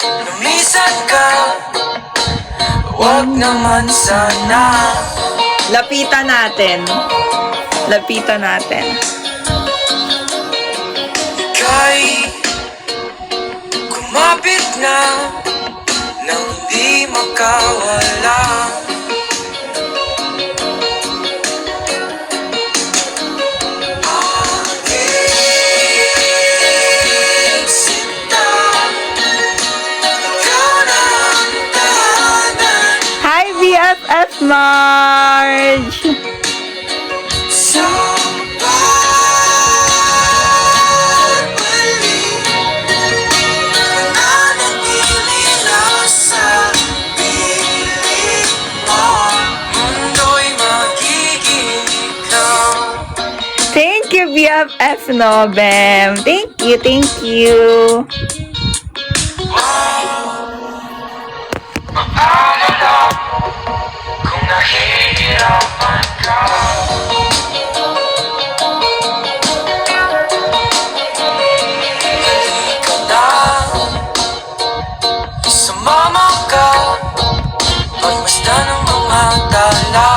lumisan ka, wag naman sana. Lapitan natin. Lapitan natin. Ika'y kumapit na nang di makawala. Aking sinta, ikaw na ang tahanan Hi, BFF Marge! sa pagbalik. Mananatili lang sa piling mo, mundo'y magiging ikaw. Thank you, BFF Nobem. Thank you, thank you. Alam mo kung nahihirapan ka, ikaw na sumama ka, pagmasdan ng mga dala.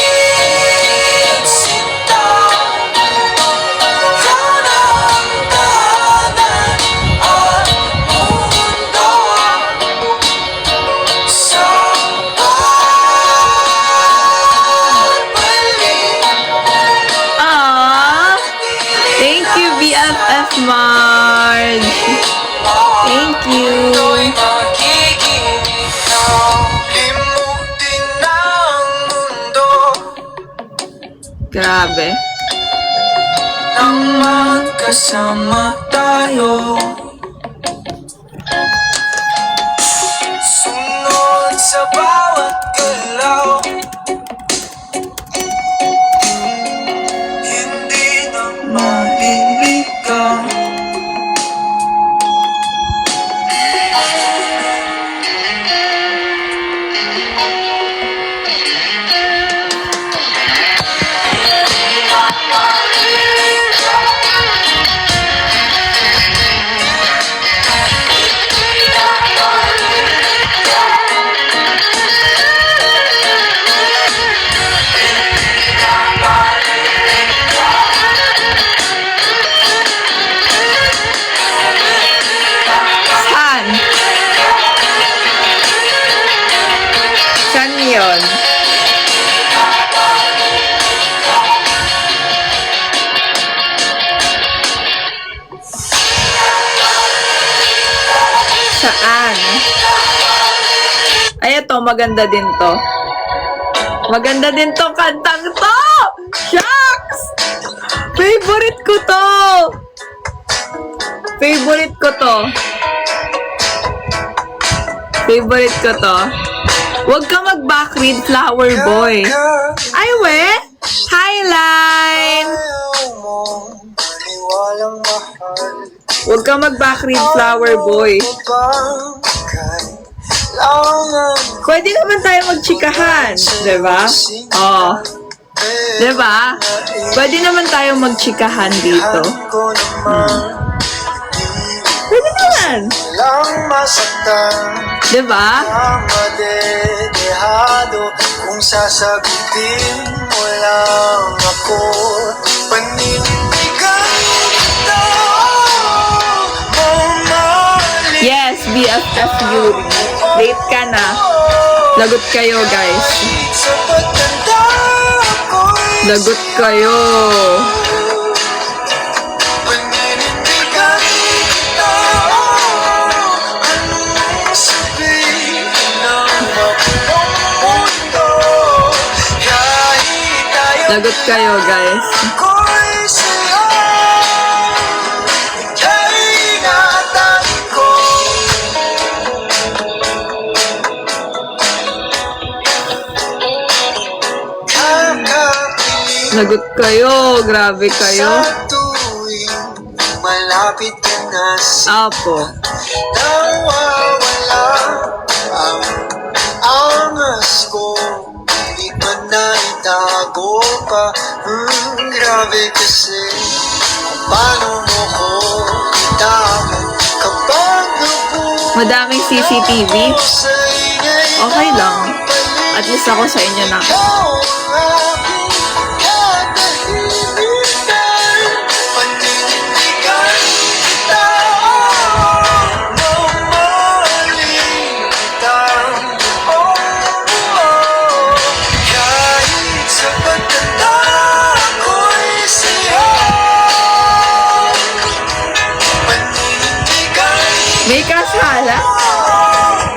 Aking sinta, ikaw na ang tahanan at mundo sa pagbalik. Aww! Thank you, BFF Marge. Thank you. Mundo'y magiging ikaw. Limutin na ang mundo Grabe. nang magkasama tayo. Sunod sa bawat galaw, hindi na maliligaw. Saan? Saan yun? Saan? Ay, ito. Maganda din to. Maganda din to kantang to! Shucks! Favorite ko to! Favorite ko to. Favorite ko to. Huwag ka mag-backread, Flower Boy. Ay, we! Highline! Ayaw mo maniwalang mahal. Huwag ka mag-backread, Flower Boy. Kailangan Pwede naman tayo magchikahan. Diba? Oo. Diba? Pwede naman tayo magchikahan dito. ko naman Pwede naman. lang masaktan. Diba? Ang madedehado kung sasagutin mo lang ako. Panindigan kita, mamahalin Yes, BFF Yuri. Late ka na. Lagot kayo, guys. sa pagtanda ko'y Lagot kayo. paninindigan kita. Anong sabihin ng mabuong mundo, kahit tayo Lagot kayo, guys. ko'y sa'yo, ika'y ingatan ko. Kakapiling Lagot kayo. Grabe kayo. sa tuwing malapit ka na sa Apo. nawawala ang angas ko. Di pa na itago pa. Grabe kasi kung paano mo ko itakot kapag nabuo Madaming CCTV. ko sa ingay Okay lang. ng paligid. At least ako sa inyo na. Ikaw ang aking katahimikan, paninindigan kita, mamahalin kita. Kahit sa pagtanda ko'y siyang paninindigan. May kasala?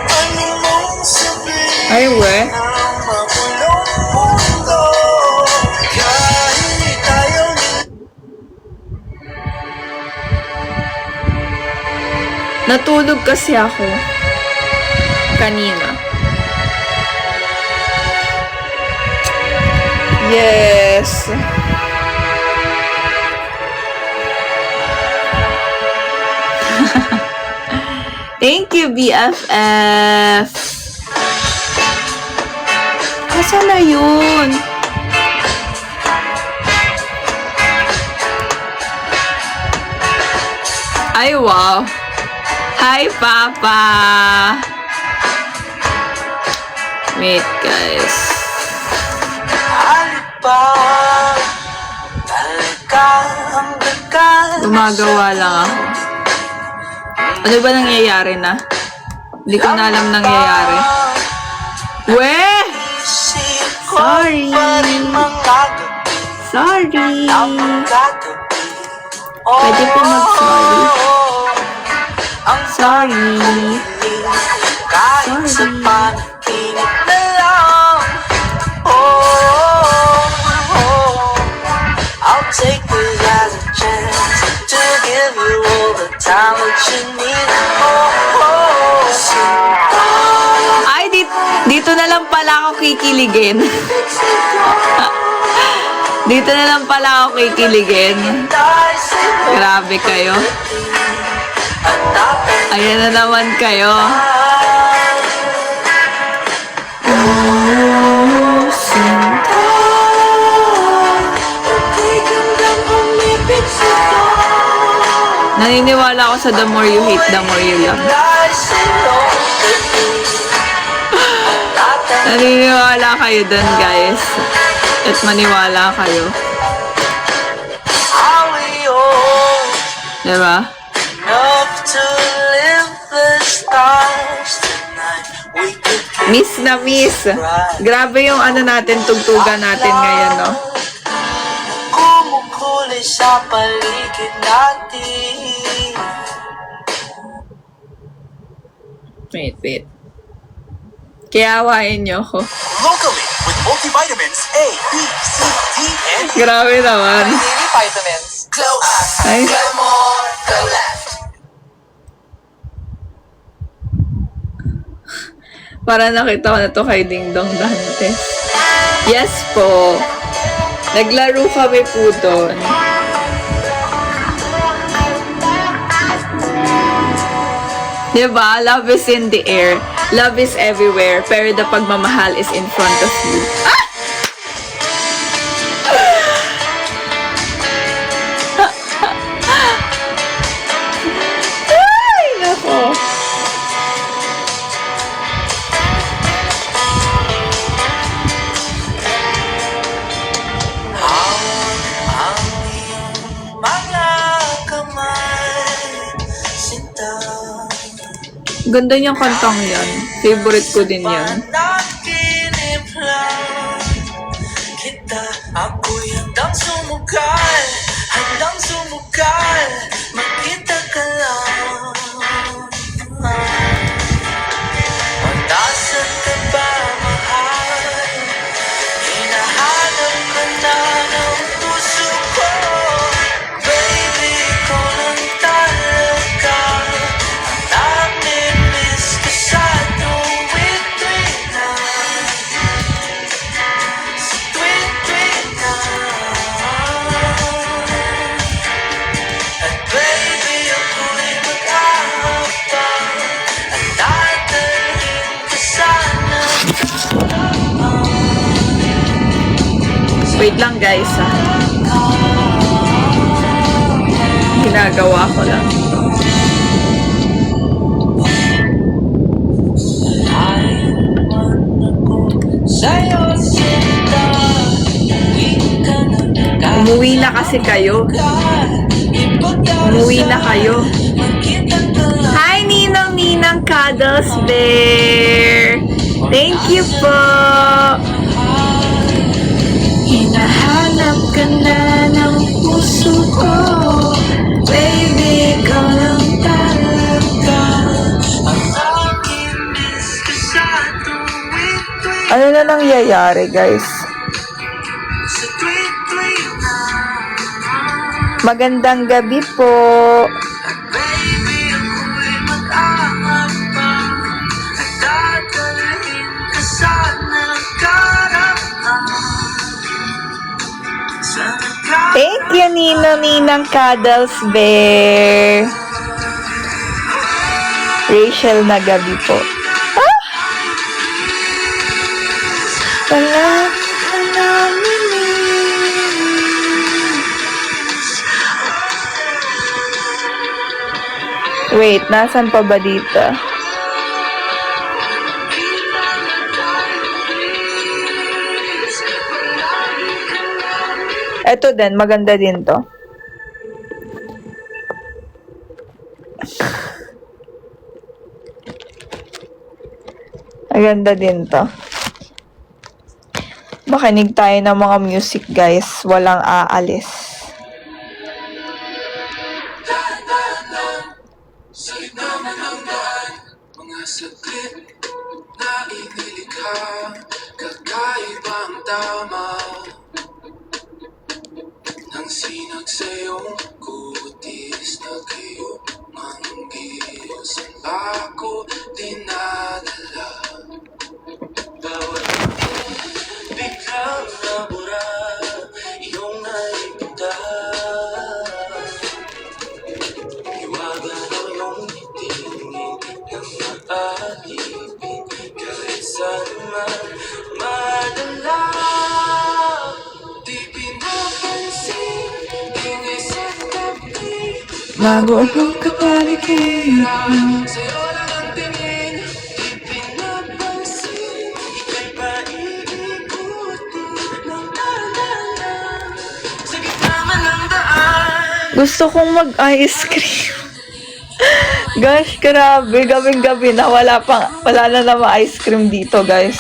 Ano mong sabihin Ay, we. ang makulong mundo, kahit ayaw nila. Natulog kasi ako. Kanina. Yes. Thank you, BFF. Asa na yun? Ay, wow. Hi, Papa. Wait, guys. Alipang, talaga ang dagal. Gumagawa lang ako. Ano ba nangyayari na? Hindi ko na alam nangyayari. We! Isip ko Sorry. pa rin mga gabi Sorry. na magkatabi. Pwede po mag-sorry. Ang Sorry. kahit sa Sorry. panaginip na lang. I'll take it as a chance to give you all the time that you need. Ay, dito na lang pala ako kikiligin. Dito na lang pala ako kikiligin. Grabe kayo. Ayan na naman kayo. Naniniwala ako sa the more you hate, the more you love. Naniniwala kayo dun, guys. At maniwala kayo. Diba? Enough to live the stars tonight. We could Miss na miss. Grabe yung ano natin, tugtugan natin ngayon, no? kumukulay sa paligid natin. Wait. Kaya awain nyo ako. Locally with multivitamins A, B, C, D, and E. Grabe naman. Daily vitamins. Glow up. Ay, Glow more. Glow left. para nakita ko na to kay Ding Dong Dantes. Yes po. Naglaro kami po doon. Diba? Love is in the air. Love is everywhere. Pero the pagmamahal is in front of you. Ah! Ay, nako. Ang iyong mga kamay, sinta. Ganda niyang kantang yan. Favorite ko din yan. Panaginip lang kita, ako'y handang sumukal, makita ka lang. Nasaan ka ba, mahal? Hinahanap ka na ng puso ko. Baby, ikaw lang talaga ang namimiss ko sa tuwing-tuwing na. Sa tuwing-tuwing na. At baby, Wait lang guys ha. Ginagawa ko lang. Umuwi na kasi kayo. Umuwi na kayo. Hi, Ninang Cuddles Bear. Thank you po. Hinahanap ka na ng puso ko. Baby, ikaw lang talaga. Ano na nangyayari, guys? Magandang gabi po. Thank you, Ninang Cuddles Bear. Rachel na gabi po. Ah! Wala ka namin. Wait, nasan pa ba dito? Ito din, maganda din to. Maganda din to. Makinig tayo ng mga music, guys. Walang aalis. Sa gitna ng daan, mga saglit na inilikha, kakaibang tama nang sinag sa iyong kutis na kayo manggiyos ang bako dinadala. Bawat biglang nabura, iyong naipita. Iwaga daw yung tingin ng maalipin, kahit saan man madala. Di pinapansin, ingay sa tabi, Bago ang kapaligiran. sa'yo lang ang tingin. Di pinapansin, ika'y paiikutin ng alala. Sa gitna man ng daan, Gusto kong mag-ice cream. Gosh, grabe. Gabing-gabi na. Wala na naman ice cream dito, guys.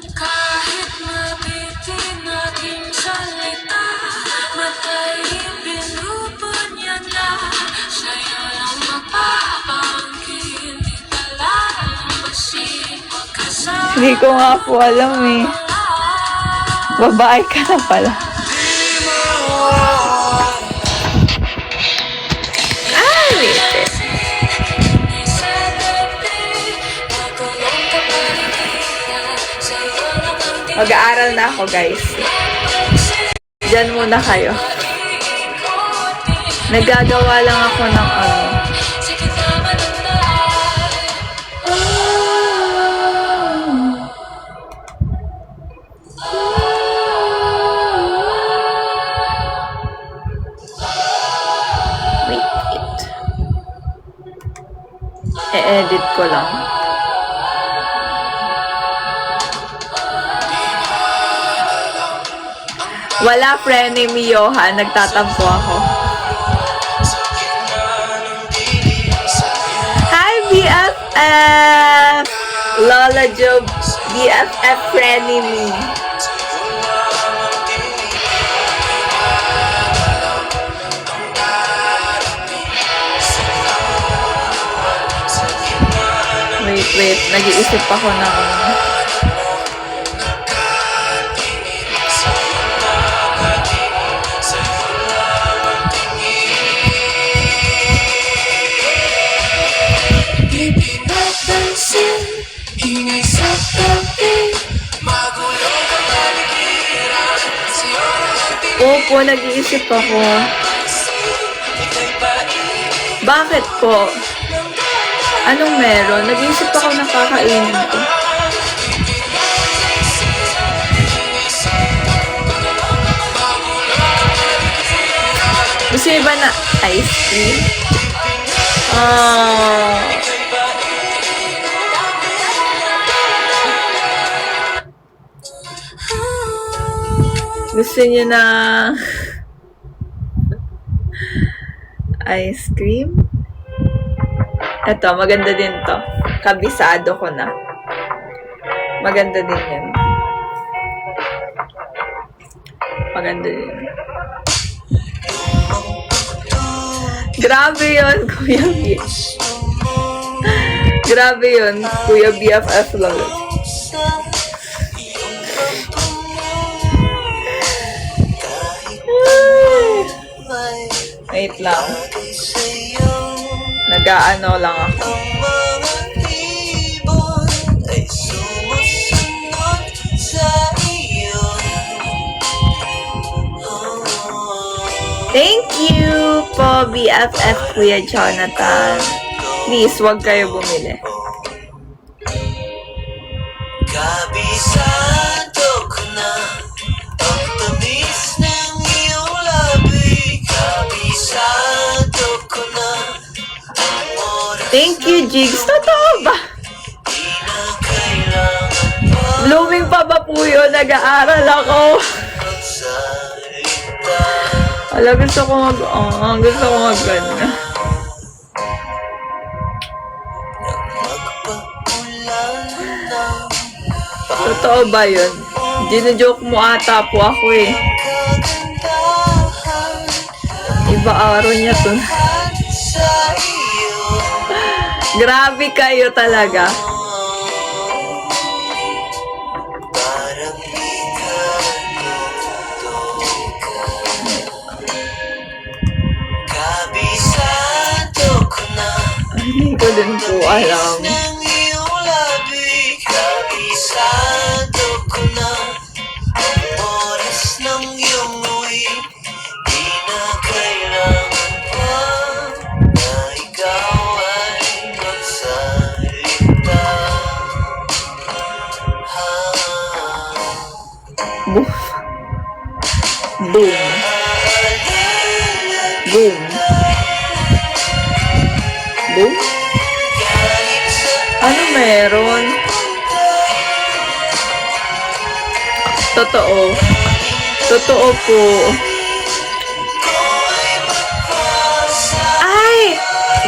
Kahit mabitin aking salita, matayim binubon niya na. Sa'yo lang mapapangkin, di talampasin. Pagkasama Hindi ko nga po alam eh. Babae ka na pala. Ah, wait. sa gabi, pagulong ka paligiran. Sa'yo lang ang tingin. Mag-aaral na ako, guys. Diyan muna kayo. Nagagawa lang ako ng ano. Sige naman ang daan. Wait. E-edit ko lang. Wala friend ni Johan. Nagtatampo ako. Hi, BFF! Lola Job, BFF friend ni me. Wait. Nag-iisip ako ng... di pinapansin, ingay sa tabi, magulong ka paligiran. Sa'yo lang ang tingin, Opo, nag-iisip ako. ika'y paiikutin Bakit po? Anong meron? Nag-iisip ako ng kakainin ko. Gusto niyo ba na ice cream? Gusto niyo na ice cream? Eto, maganda din to. Kabisado ko na. Maganda din yan. Maganda din. Grabe yun, Kuya B. Grabe yun, Kuya BFF lang. Wait lang. Nag-aano lang ako. Thank you po, BFF Kuya Jonathan. Please, huwag kayo bumili. Kabisado ko na ang tamis ng iyong labi. Kabisado ko na ang oras Thank you, Jigs. Totoo ba? di na kailangan pa Blooming pa ba po yun? Nag-aaral ako. magsalita. Wala, gusto ko mag-gana. Magpaulan na Totoo ba yun? Gino-joke mo ata po ako eh. kagandahan Iba araw niya to. sa iyo. Grabe kayo talaga. Parang kabisado ko na Hindi ko din po alam. ng iyong labi. Kabisado ko na ang oras ng iyong uwi. Di na kailangan pa na ikaw ay magsalita. Boom. Boom. Boom. Boom? Ano meron? Totoo. Totoo po. Ay!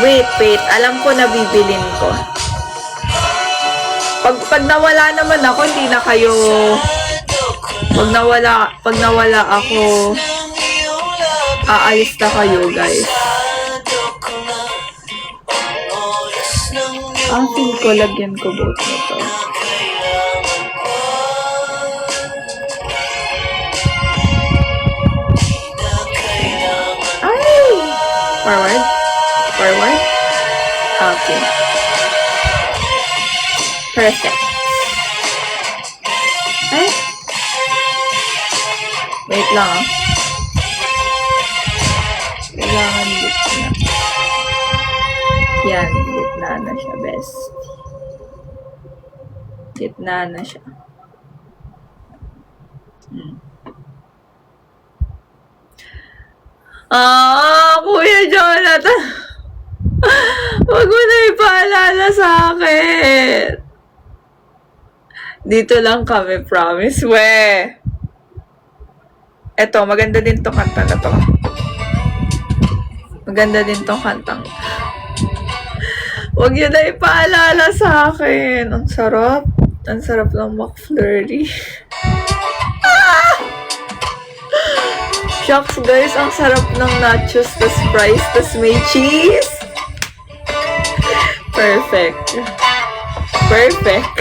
Wait. Alam ko na bibilin ko. Pag nawala naman ako, hindi na kayo... Pag nawala ako, aalis na kayo, guys. Ang feel ko, lagyan ko both nito. Ay! Forward? Okay. Perfect. Ay! Wait lang ah. Kailangan gitna. Yan, gitna na siya, best. Gitna na siya. Kuya Jonathan. Huwag mo na ipaalala sa akin. Dito lang kami, promise, we. Eto, maganda din tong kanta na to. Maganda din tong kantang. Huwag yun na ipaalala sa akin. Ang sarap. Ang sarap ng McFlurry. Shucks, guys. Ang sarap ng nachos, tas fries, tas may cheese. Perfect.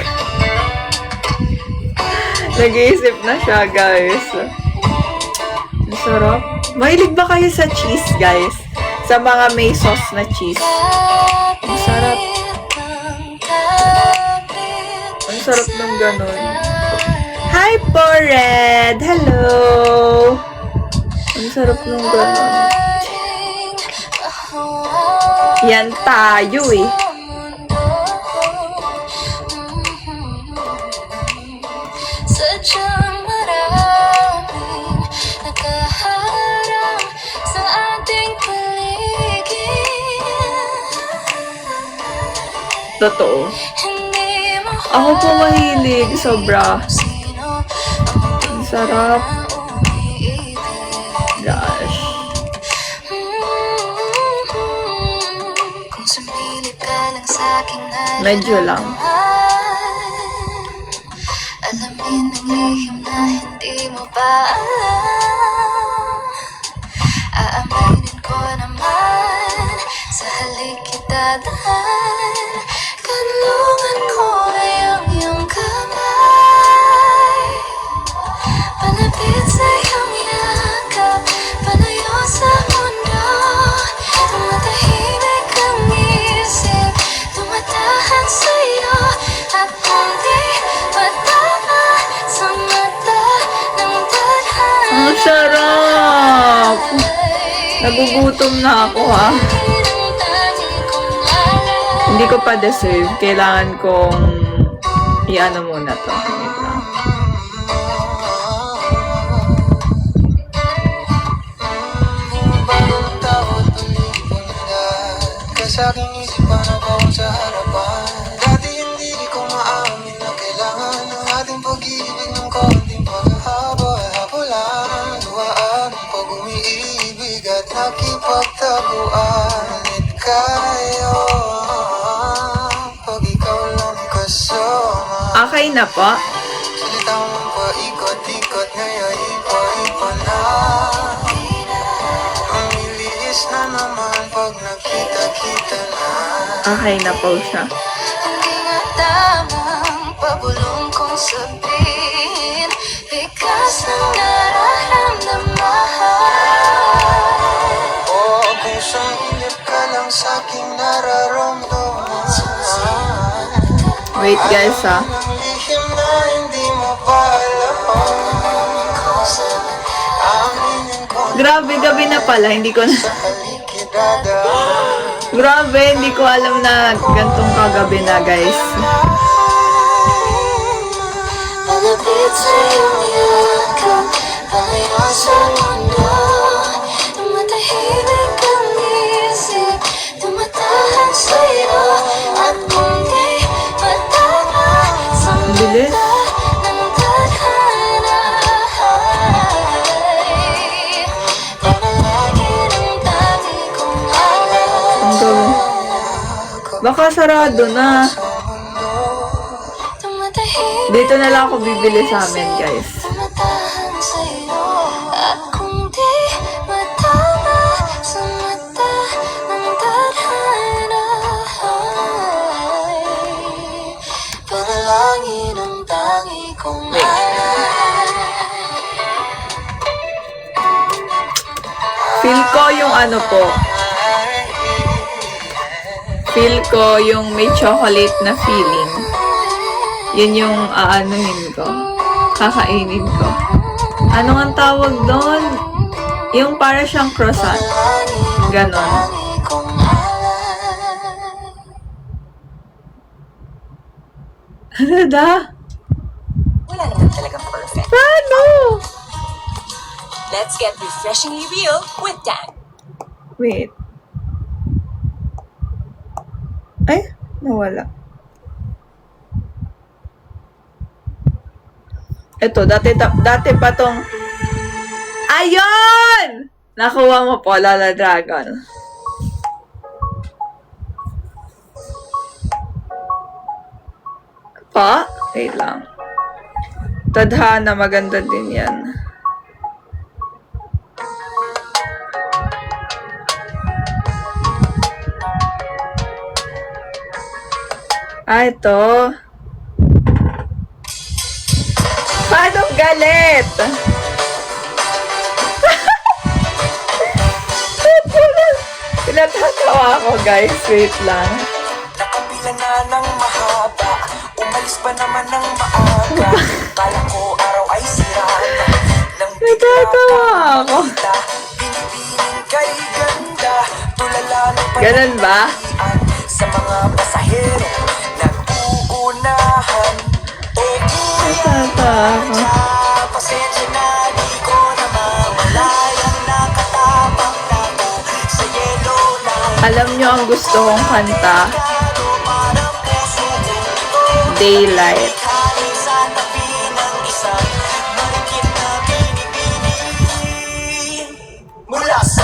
Nag-iisip na siya, guys. Ang sarap. Mahilig ba kayo sa cheese, guys? Sa mga may sauce na cheese. Ang sarap. Ang sarap ng ganun. Hi po, Red! Hello! Ang sarap ng ganun. Yan tayo eh. Sadyang maraming nakaharang sa ating paligid. Totoo. Hindi mo Ako po mahilig. Sobra. sino Ang sarap. umiibig. Gosh. Kung sumilip ka lang sa'king Medyo lang. alamin ang lihim na hindi mo pa alam. Aaminin ko naman, sa halik kita dahil kanlungan ko ay ang iyong kamay. Palapit sa iyong yakap, palayo sa mundo. Tumatahimik ang isip, tumatahan sa'yo. At kung di matama sa mata ng tadhana, Ang sarap! Nagugutom na ako ha. Hindi ko pa deserve. Kailangan kong i-ano muna to. Wait lang. Bagong tao tuloy na sa aking isipan ako sa harapan. Dati hindi ko maamin na kailangan ng ating pag-ibig ng konting paghahabol-habulan. Duwaan pag umiibig at nakipagtabuan. At kayo pag ikaw lang kasama. Okay na po. Salita mong paikot-ikot ngayon ipa-ipa na. Ang liis na naman pag nakita-kita na. Okay na po siya. hindi nga tamang pabulong kong sabihin, likas ng nararamdaman. O kung sumilip ka lang sa'king nararamdaman. Wait guys ha. Ang lihim na hindi mo pa alam. Aminin ko Grabe, gabi na pala. Hindi ko na... sa halikidadaan. Grabe, hindi ko alam na gantong kagabi na guys. Malapit sa iyong yakap, palayo sa mundo. Tumatahimik ang isip, tumatahan sa'yo. At kung di matama sa Bilis. mata ng tadhana, panalangin ang dami kong alam. Ang gawin. Baka sarado na. Tumatahimik Dito na lang ako bibili sa amin guys. tumatahan sa'yo. At kung di matama sa mata ng tadhana, panalangin ang tangi kong alam. Feel ko yung ano po. Feel ko yung may chocolate na feeling. Yun yung aanuhin ko. Kakainin ko. Ano ang tawag doon? Yung para siyang croissant. Ganon. Tangi kong alam. Ano da? Wala naman talagang perfect. Paano? Let's get refreshingly real with Dan. Wait. Ay, nawala. Ito, dati pa tong... Ayun! Nakuha mo po, Lala Dragon. Pa? Wait lang. Tadhana, maganda din yan. Ito. Paano galit? Pinatatawa ako, guys. Wait lang. Nakapila na ng mahaba, umalis pa naman ng maaga. Kala ko araw ay sira na, lang bigla Natatawa kang ako. makita. Binibining kay ganda, Tulala ng Ganun ba? sa mga pasahero nag-uunahan. Natatawa. Pasensya na, di ko na mamalayang nakatapang na ko sa yellow line. Alam nyo ang gusto kong kanta? Daylight. Hangin sa tabi ng isang marikit na binibining. Mula sa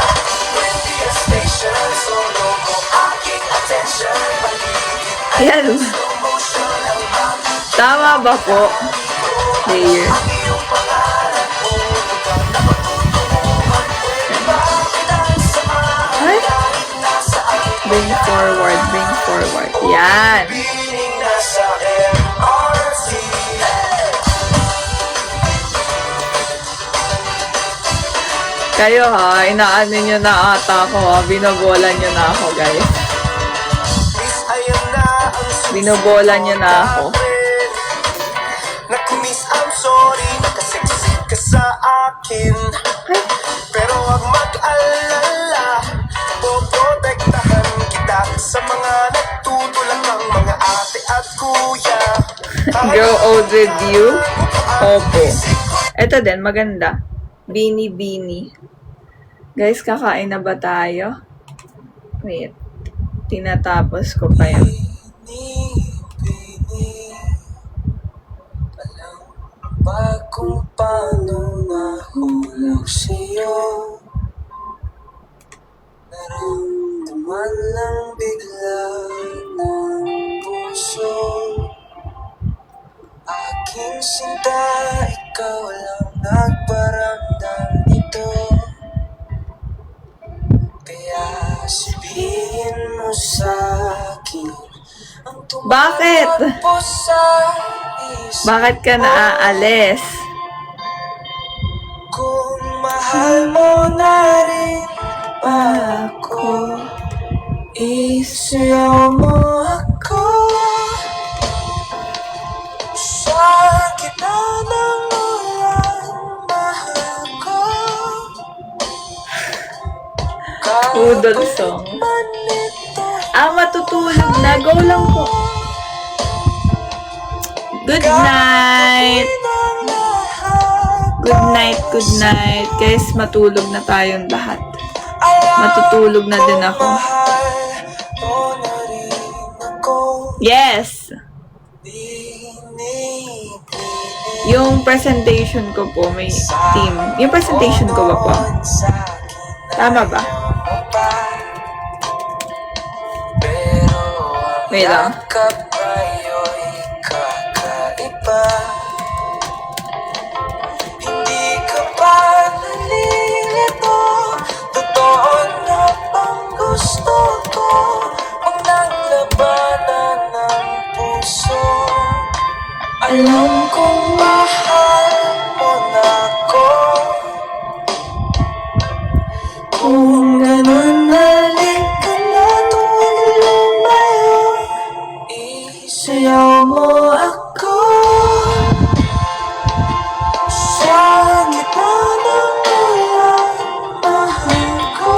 Wendy Station, solo mo aking attention. Paligid Ayan. motion ng hangin. Tama ba po? Player. Iyong pangalan mo, mukhang napatutunguhan. Bakit ang sama Ay. kahit nasaan? Bring forward, bring forward. Yan. Piling nasa MRT. Kayo ha, inaano nyo na ata ako ha. Binobola nyo na ako, guys. Miss, ayun na ang Binobola nyo na ako. Naku miss, I'm sorry, nakaseksi ka sa akin. Pero wag mag-alala, poprotektahan kita sa mga nagtutulak ng mga ate at kuya. Grow old with you? Opo. Ito din, maganda. Bini Bini. Guys, kakain na ba tayo? Wait. Tinatapos ko pa yun. Alam ba kung paano nahulog sa'yo? Naramdaman lang bigla ng puso. Aking sinta, ikaw lang nagparamdam nito. Kaya sabihin mo sa'kin ang Bakit? tumatakbo sa isip Bakit ka naaalis? kung mahal mo na rin ba ako, isayaw mo ako sa gitna ng ulan, mahal ko. Udol song. Man ito Matutulog na. Go lang po. Good night. ng lahat. Good night, good night. Guys, matulog na tayong lahat. Matutulog na din ako. Mahal mo na rin ako. Yes! Yung presentation ko po, may team. Yung presentation ko ba po? Tama ba? Wait lang. Hindi ka ba nalilito? Totoo na bang gusto ko? Huwag nang labanan ng puso. Alam kong mahal mo na ako. Kung ganun, halik ka na, tuwag lumayo. Isayaw mo ako sa gitna ng ulan, mahal ko.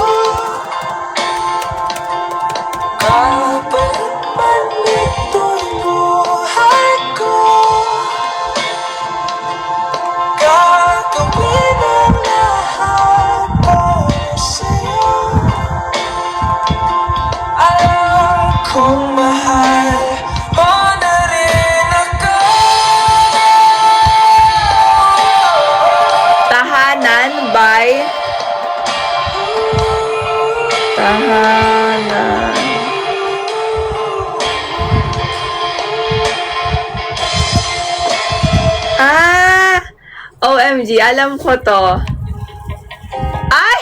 Kapalit man ito'y buhay ko, gagawin ang lahat para sa'yo. Alam kong mahal mo na rin ako. Tahanan by Tahanan. OMG, alam ko to. Ay!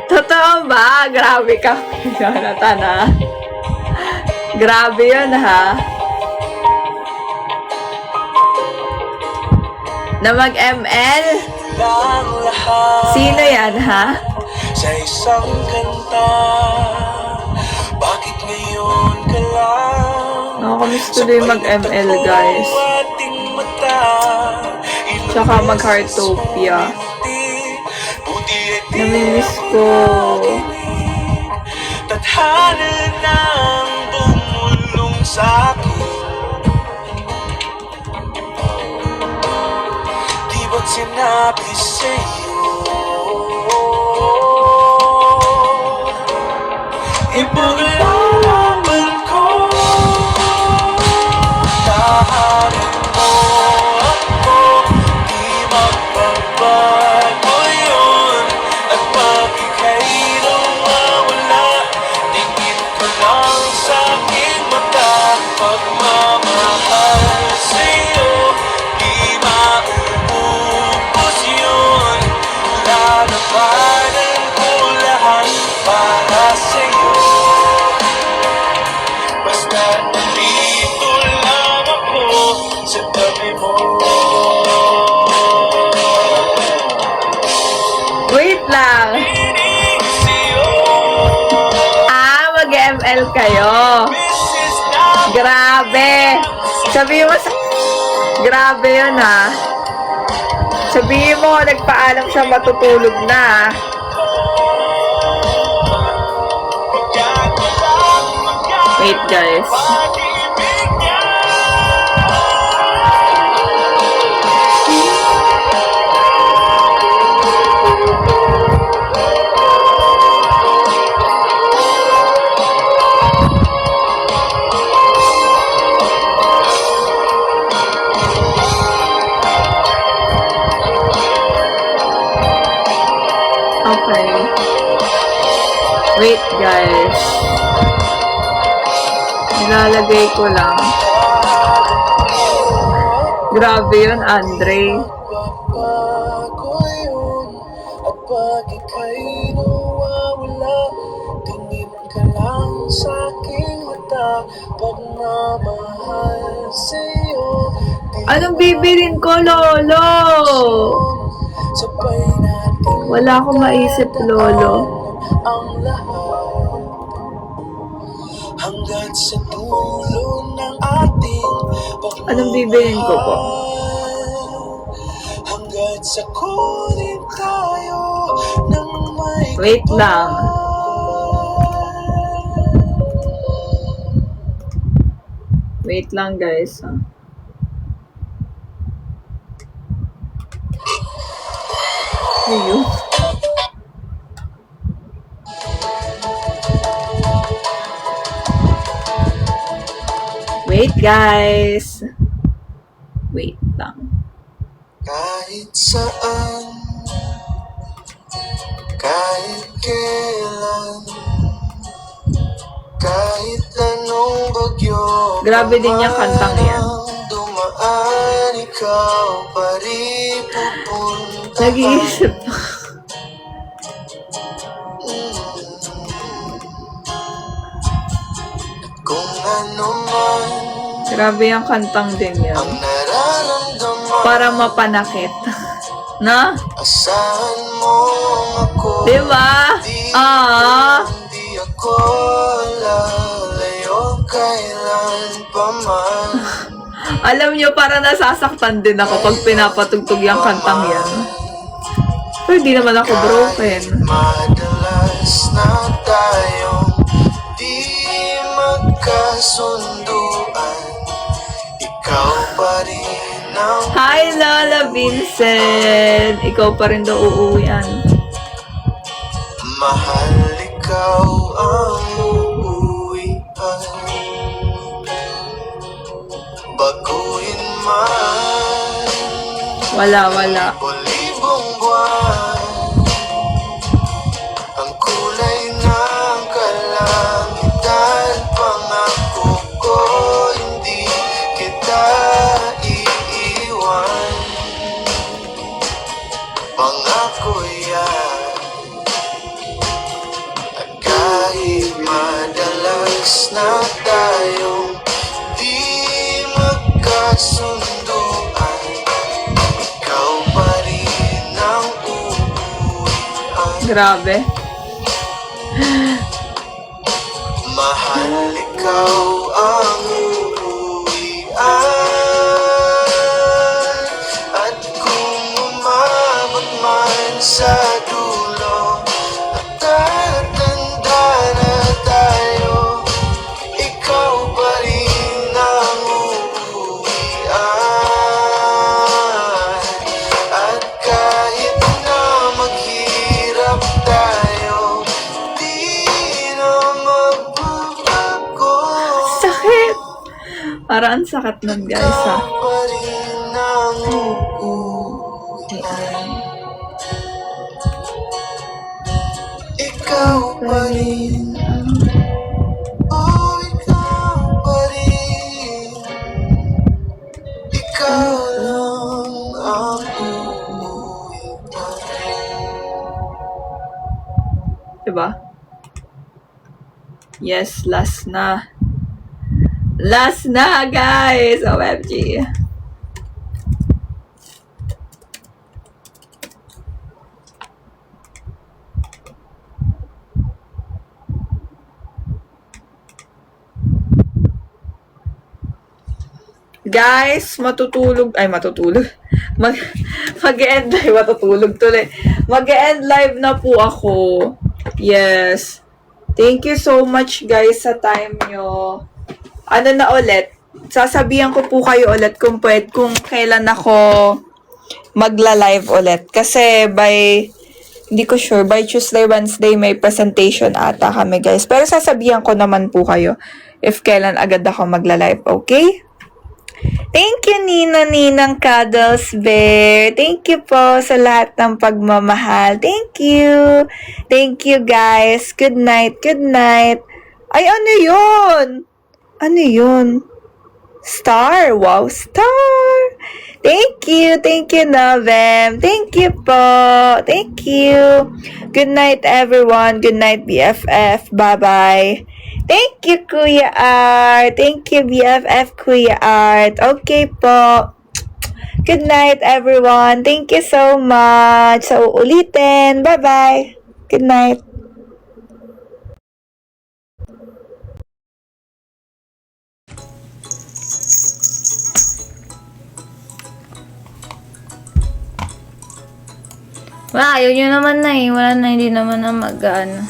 Totoo ba? Grabe ka. Jonathan, ha? Grabe yun, ha? Na mag-ML? Lang lahat Sino yan, ha? sa isang kanta. Bakit ngayon ka lang? Nakakamiss tuloy mag-ML, guys. Ating mata, Tsaka mag-Heartopia. buti ay di Namimiss ko. tadhana nang bumulong sa'kin. Di ba't sinabi sa'yo ipaglalaban ko? Tahanin mo ako, di magbabago yun. At pag ika'y nawawala, tingin ko lang sa aking mata. Pagmamahal sa'yo, di mauubos yun. Lalabanan ko lahat para sa'yo. Basta nandito lang ako sa tabi mo. Wait lang. Pinig sa'yo, Mag-ML kayo. Mrs. Na Grabe. Sabihin mo sa... Grabe yun, ha. Sabihin mo, nagpaalam siya matutulog na, ha. Wait, guys. pag-ibig niya. Okay. Wait, guys. Nilalagay ko lang. Grabe yun, Andre. Bago yun, at pag ika'y nawawala, tingin ka lang sa aking mata. Pagmamahal sa'yo, di Anong bibilin ko, Lolo? sabay natin Wala akong maisip, Lolo. ang lahat. Hanggang sa dulo ng ating pagmamahal. Anong bibilin ko po? Hanggang sa kunin tayo ng may Wait lang. Wait lang, guys. Ayun. Wait, guys. Wait lang. Kahit saan, kahit kailan, kahit anong bagyo Grabe din yung kantang yan. dumaan, ikaw pa rin pupunta. Nag-iisip. Kung ano man Grabe yung kantang din ang yun. nararamdaman, Para mapanakit. Na? asahan mo ako. Diba? Di ako lalayo kailan pa man. Alam nyo, para nasasaktan din ako pag pinapatugtog yung kantang yan. Pero di naman ako broken. Madalas na tayong di magkasunduan, ikaw pa rin ang Hi, Lola Vincent! Ikaw pa rin daw uuwian. mahal, ikaw ang uuwian. Baguhin man Wala. o libong buwan, ang kulay ng kalangitan, pangako ko hindi kita iiwan. Pangako yan. At kahit madalas na tayong di magkasunduan, ikaw pa rin ang uuwian. Grabe. Mahal, ikaw ang uuwian. At kung umabot man sa dulo, at tatanda na tayo. Parang ang sakit nun, guys, ha? pa rin ang uuwian. Ikaw pa rin. Oh, ikaw pa rin. Ikaw lang ang uuwian. Diba? Yes, last na. Last na, guys! OMG. Guys, matutulog. Mag-end live. Matutulog tuloy. Mag-end live na po ako. Yes. Thank you so much, guys, sa time nyo. Ano na ulit? Sasabihan ko po kayo ulit kung kailan ako magla-live ulit. Kasi hindi ko sure, by Tuesday, Wednesday, may presentation ata kami, guys. Pero sasabihan ko naman po kayo if kailan agad ako magla-live, okay? Thank you, Ninang Cuddles Bear. Thank you po sa lahat ng pagmamahal. Thank you. Thank you, guys. Good night. Good night. Ay, ano yun? Ano yun? Star. Wow, star. Thank you. Thank you, Novem. Thank you po. Thank you. Good night, everyone. Good night, BFF. Bye-bye. Thank you, Kuya Art. Thank you, BFF Kuya Art. Okay po. Good night, everyone. Thank you so much. Sa uulitin. Bye-bye. Good night. Ayaw nyo naman na eh. Wala na, hindi naman na mag-ano.